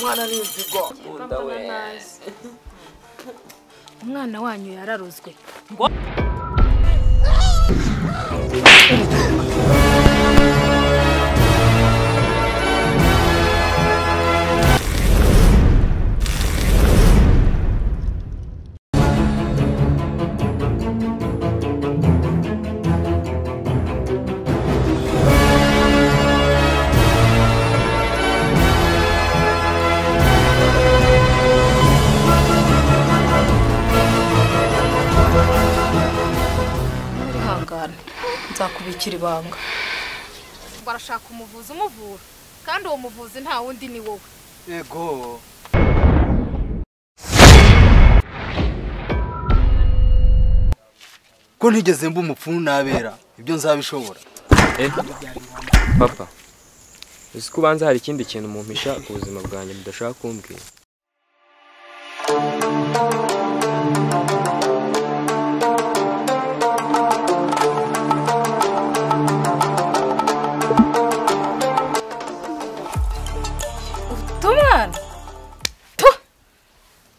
mwana ni inzigo. Nkunda we. Umwana wanyu yararuzwe. Nzakubikira ibanga. Barashaka umuvuzi umuvura kandi uwo muvuzi nta wundi ni wowe. Yego. Ko ntigeze mba umupfumu nabera ibyo nzabishobora. Papa. Uzi ko ubanza hari ikindi kintu mumpisha ku buzima bwanjye mudashaka kumbwira.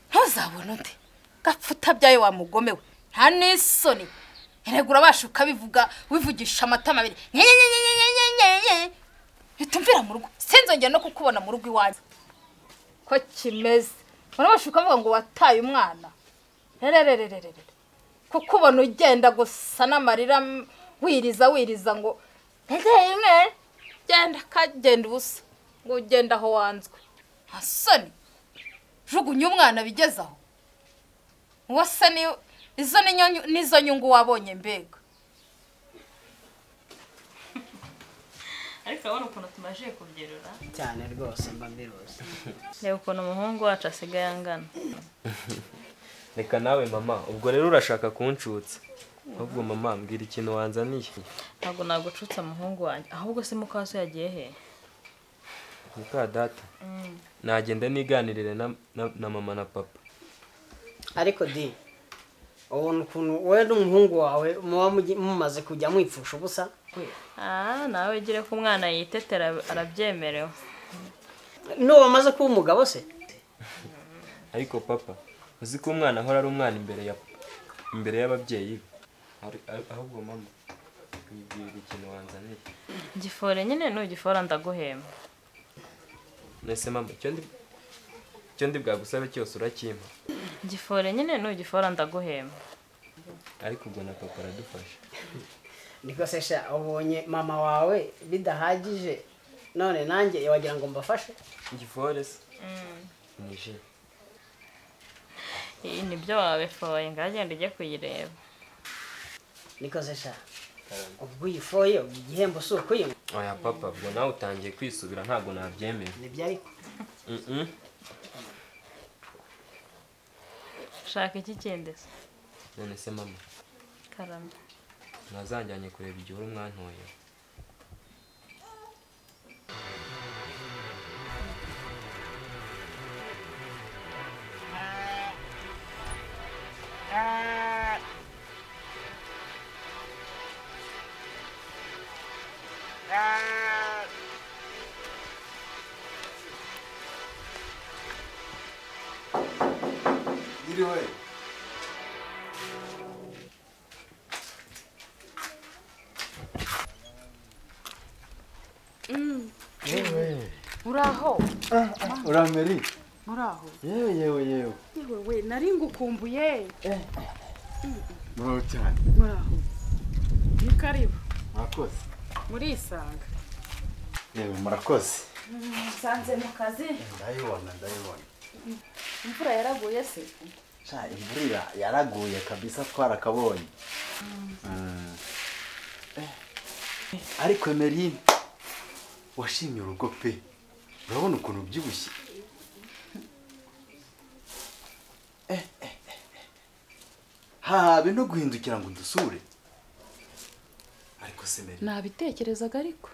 Ntuzabona undi gapfuta byayo wa mugome we nta n'isoni iregura bashuka bivuga wivugisha amatama abiri bitumvira mu rugo sinzongera no kukubona mu rugo iwanjye ko kimeze barabashuka bavuga ngo wataye umwana kukubona ugenda gusa n'amarira wiriza ngo genda kagenda ubusa ngo ugenda aho wanzwe nta soni jugunya umwana bigezaho wose ni izo nizo nyungu wabonye mbega ariko abona ukuntu tumaje kubyerura cyane rwose mba mbirose reba ukuntu umuhungu wacu asigaye angana Reka nawe mama ubwo rero urashaka kunshutsa ahubwo mama mbwira ikintu wanzaniye ntabwo nagucutsa umuhungu wanjye ahubwo se mukaso yagiye he muka data nagenda niganirire na mama na papa ariko di ubona ukuntu wowe n'umuhungu wawe mumaze kujya mwipfusha ubusa nawe gire ko umwana yitetera arabyemerewe no bamaze kuba umugabo se ariko papa uzi ko umwana ahora ari umwana imbere y'ababyeyi ahubwo mama mbwira ikintu wanzaniye gifore nyine n'ugifora ndaguhemba nese mama icyo ndi bwagusabe cyose urakimpa gifore nyine n'ugifora ndaguhemba ariko ubwo na papa aradufasha niko sesha ubonye mama wawe bidahagije none nanjye wagira ngo mbafashe gifore se nije iyi nibyo wawe foye ngagenda ujye kuyireba niko sesha ubwo uyifoye igihembo si ukuyinywa oya papa ubwo nawe utangiye kwisubira ntabwo nabyemera nibyo ariko shaka iki kindi se none se mama karame mwazanjyanye kureba igihe uri mwantoye Iriwe. uraho Urameri. uraho Yewe. we nari ngukumbuye Muraho cyane. muraho ni karibu Murakoze. muri isanga Yewe murakoze. sanze mu kazi Ndayibona. imvura yaraguye se Sha imvura yaraguye kabisa twarakabonye. Ariko Emeline washimye urugo pe. Urabona ukuntu byibushye. Habe no guhindukira ngo dusure. Ariko se Emeline nabitekerezaga ariko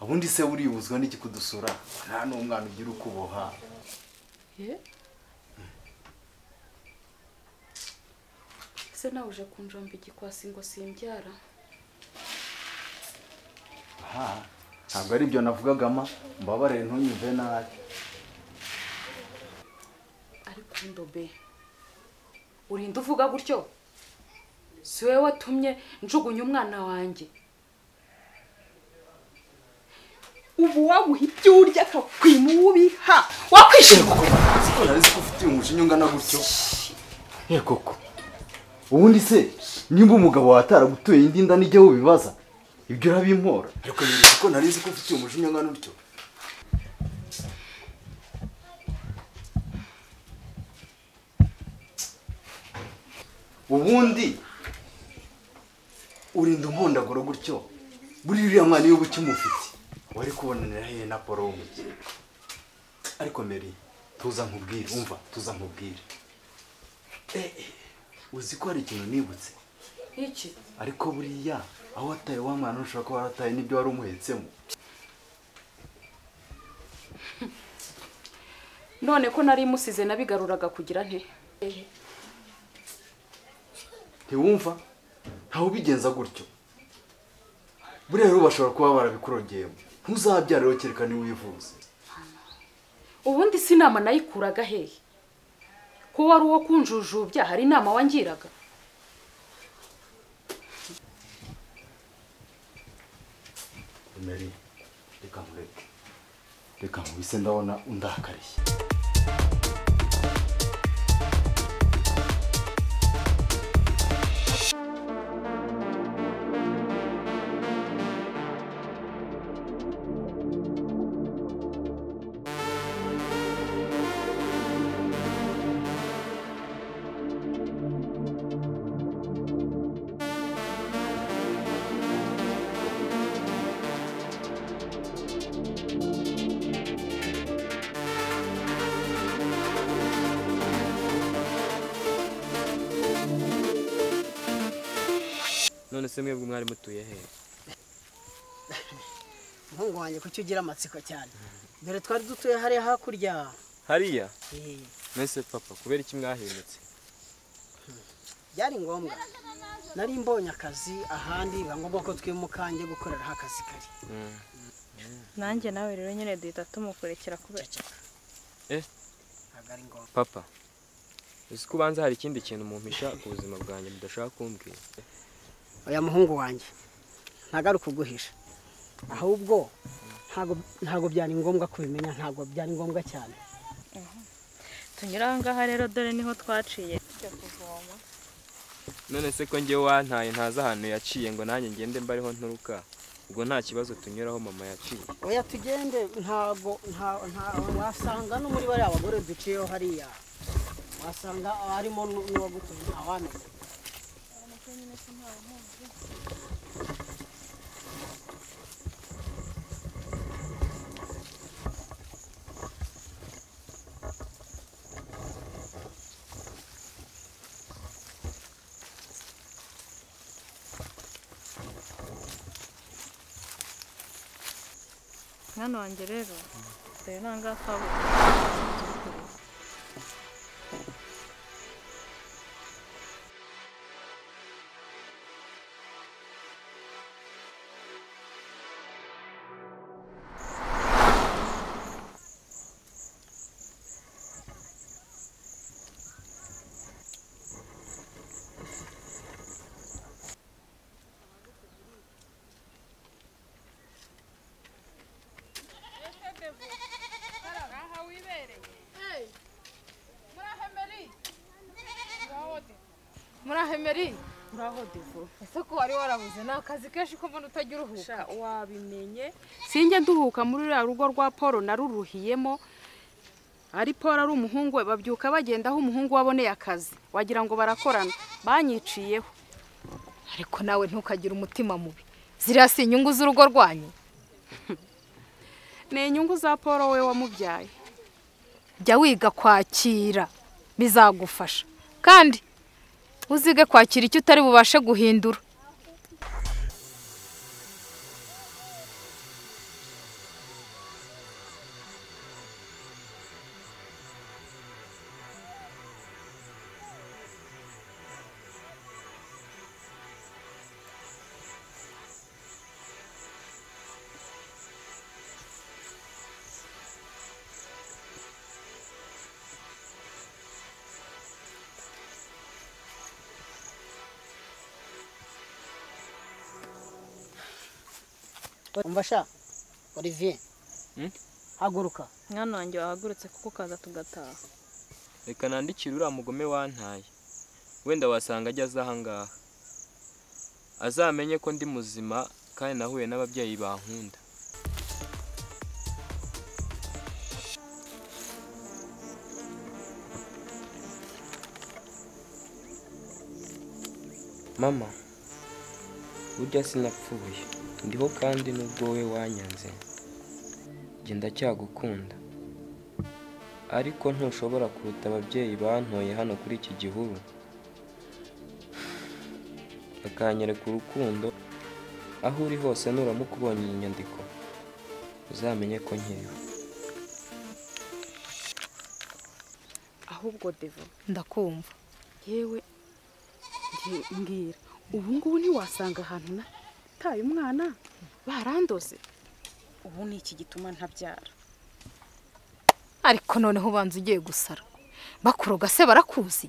abundi se uribuzwa n'iki kudusura nta n'umwana ugira ukuboha se nawe uje kunjomba igikwasi ngo simbyara ntabwo ari ibyo navugagama, mbabarire ntunyumve nabi. ariko ndobe urinda uvuga gutyo, si wowe watumye njugunya umwana wanjye. ubu waguha ibyo urya akakwima ubiha wakwishima. Siko narizi ko ufite umujinya ungana gutyo. Koko ubundi se nimba umugabo wataragutuye indi nda nijya wubibaza ibyo urabimpora. Ariko narizi ko narizi ko ufite umujinya ungana gutyo. Ubundi urinda umpondagura gutyo, buri uriya mwana iyo buke umufite wari kubonanira hehe na Polo w'umugi. Ariko Mary, tuza nkubwire, umva, tuza nkubwire. Uzi ko hari ikintu nibutse? Iki? Ariko buriya aho wataye wa mwana ushobora kuba warataye n'ibyo wari umuhetsemo. None ko nari musize nabigaruraga kugira nte? Ntiwumva? Ntawe ubigenza gutyo. Buriya rero bashobora kuba barabikurogeyemo. Ntuzabyara rero kereka niwivuze. Ubundi si inama nayikuraga hehe? Ko wari uwo kunjujubya, hari inama wangiraga? Mary, reka nkureke. Reka nkubise ndabona undakariye. None se mwebwe mwari mutuye he? Umuhungu wanjye kuki ugira amatsiko cyane? Dore twari dutuye hariya hakurya. Hariya? Mwese papa, kubera iki mwahindutse? Byari ngombwa. Nari mbonye akazi ahandi, biba ngombwa ko twimukange gukorera akazi kari. nanjye nawe rero nyine duhita tumukurikira kubera Ntabwo ari ngombwa. Papa, uzi ko ubanza hari ikindi kintu mumpisha ku buzima bwanjye mudashaka kumbwira? Oya muhungu wanjye, ntabwo ari ukuguhisha. Ahubwo ntabwo byari ngombwa kubimenya, ntabwo byari ngombwa cyane. tunyura aha ngaha rero dore niho twaciye tujya kuvoma. None se ko njye wantaye ntaza ahantu yaciye ngo nanjye ngende mbariho nturuka, ubwo nta kibazo tunyuraho mama yaciye? Oya tugende, ntabwo wasanga no muri bariya abagore duciyeho hariya, wasanga harimo n'uwagutumye ntawamenya. Mwana wanjye rero dore nanga kabuze. Murahemeri, uraho devo. ese ko wari warabuze ni akazi kenshi ko mbona utagira uruhuka. Wabimenye sinjye nduhuka muri ruriya rugo rwa Paul naruruhiyemo. Ari Paul ari umuhungu we, babyuka bagenda aho umuhungu waboneye akazi, wagira ngo barakorana, banyiciyeho. Ariko nawe ntukagire umutima mubi, ziriya si inyungu z'urugo rwanyu. Ni inyungu za Paul we wamubyaye. Jya wiga kwakira bizagufasha, kandi uzige kwakira icyo utari bubashe guhindura. umva sha Olivier haguruka mwana wanjye wahagurutse kuko kaza tugataha. reka nandikire uriya mugome wantaye wenda wasanga ajya aza ahangaha azamenye ko ndi muzima kandi nahuye n'ababyeyi bankunda. mama burya sinapfuye ndiho kandi nubwo wowe wanyanze njye ndacyagukunda ariko ntushobora kuruta ababyeyi bantoye hano kuri iki gihuru bakanyereka urukundo aho uri hose nuramuka ubonye iyi nyandiko uzamenye ko nkiriho. ahubwo Devo ndakumva yewe mbwira ubu ngubu ntiwasanga ahantu nataye umwana barandoze ubu ni iki gituma ntabyara. ariko noneho ubanza ugiye gusara bakuroga se barakuzi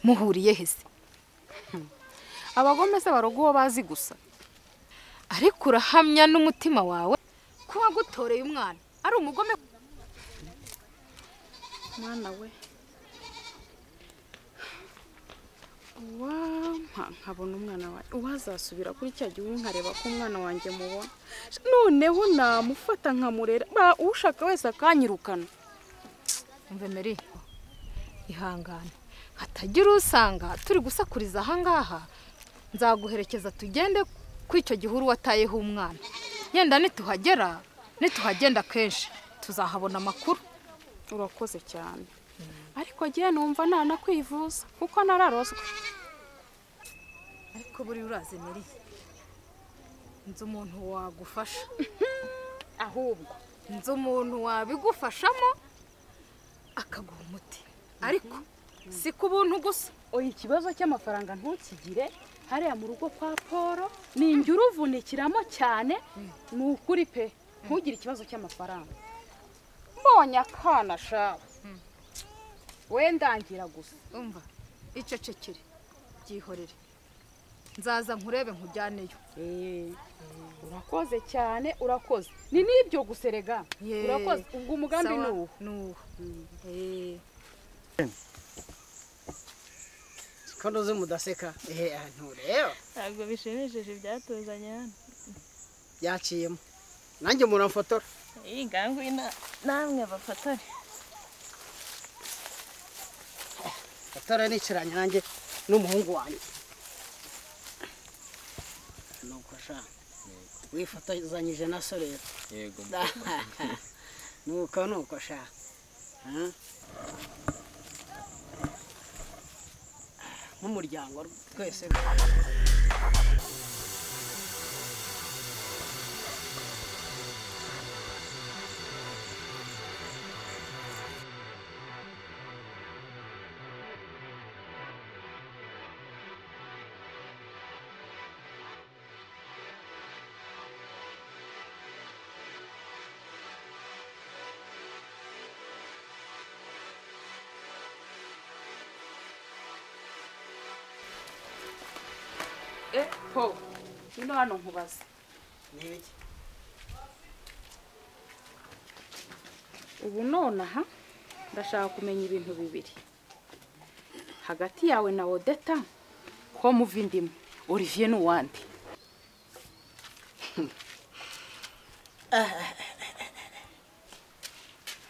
muhuriye hese abagome se baroga uwo bazi gusa ariko urahamya n'umutima wawe ko wagutoreye umwana ari umugome mwana we nkabona umwana wawe uwazasubira kuri cya gihe nkareba ko umwana wanjye mubona noneho namufata nkamurera ushaka wese akanyirukana. umve Mary ihangane hatagira usanga turi gusakuriza ahangaha nzaguherekeza tugende ku icyo gihuru watayeho umwana yenda nituhagenda kenshi tuzahabona amakuru. urakoze cyane ariko agiye numva ntanakwivuza kuko nararozwe. ariko buri uraze Mary nzi umuntu wagufasha ahubwo nzi umuntu wabigufashamo akaguha umuti ariko si ku buntu gusa. oya ikibazo cy'amafaranga ntukigire hariya mu rugo kwa Paul ninjye uruvunikiramo cyane ni ukuri pe ntugire ikibazo cy'amafaranga mbonye akana shawe wendangira gusa. umva icecekere byihorere nzaza nkurebe nkujyaneyo. urakoze cyane urakoze ni n'ibyo guserega urakoze ubwo umugambi nuwo konoze mudaseka ntureba ntabwo bishimishije ibyatuzanye hano yaciyemo nanjye muramfotora iyi ngangwi namwe bafatore fotora nicaranye nanjye n'umuhungu wanjye nuko sha wifatanyije na so rero yego nuko sha nk'umuryango twese Paul ino hano nkubaza n'ibiki ubu nonaha ndashaka kumenya ibintu bibiri hagati yawe na Odeta ko muva indimu Olivier n'uwandi.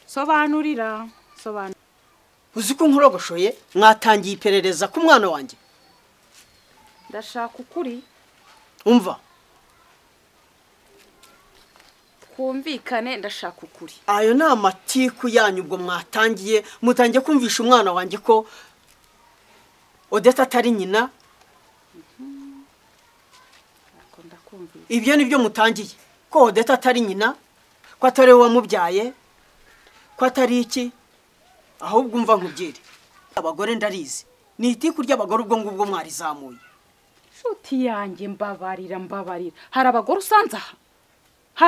sobanurira uzi ko nkurogoshoye mwatangiye iperereza ku mwana wanjye ndashaka ukuri umva twumvikane ndashaka ukuri. ayo ni amatiku yanyu ubwo mutangiye kumvisha umwana wanjye ko Odeta atari nyina. ibyo nibyo mutangiye ko Odeta atari nyina ko atari we wamubyaye ko atari iki ahubwo umva nkubwire abagore ndarizi ni itiku ry'abagore ubwo ngubwo mwarizamuye. Shuti yanjye mbabarira hari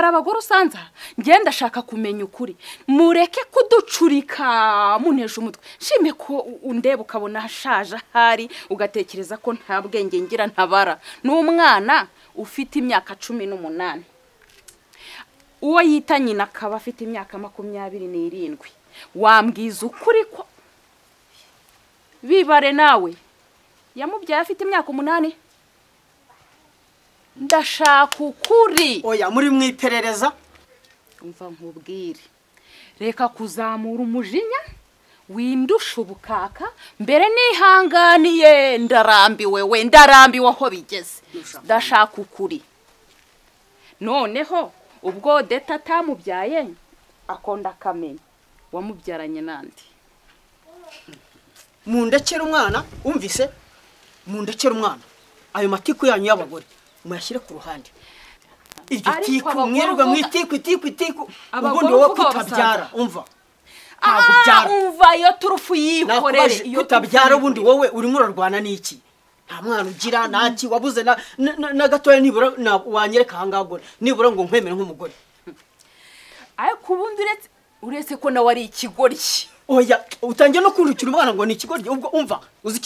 abagore usanza ngenda ndashaka kumenya ukuri mureke kuducurika munesha umutwe shime ko undeba ukabona hashaje hari ugatekereza ko nta bwenge ngira ntabara n'umwana ufite imyaka 18 uwo yita nyina akaba afite imyaka 27 wambwiza ukuri ko bibare nawe yamubyaye afite imyaka 8 ndashaka ukuri. Oya muri mwiperereza umva nkubwire reka kuzamura umujinya windusha ubukaka mbere nihanganiye ndarambiwe aho bigeze ndashaka ukuri. Noneho ubwo Odeta atamubyaye akonda akamenya wamubyaranye nandi. Mundekera umwana umvise mundekera umwana ayo matiku yanyu y'abagore muyashyire ku ruhande. Iryo tiku mwirirwa mwitiku ubundi wowe kutabyara umva umva iyo turufu yikorere iyo tabyara ubundi wowe urimo urarwana n'iki? Nta mwana ugira naki wabuze na gatoya nibura wanyereka hangagore nibura ngo nkwemere nk'umugore. Ariko ubundi uretse ko nawe ari ikigoryi. Oya utangiye no kurukira umwana ngo ni ikigoryi ubwo umva uzi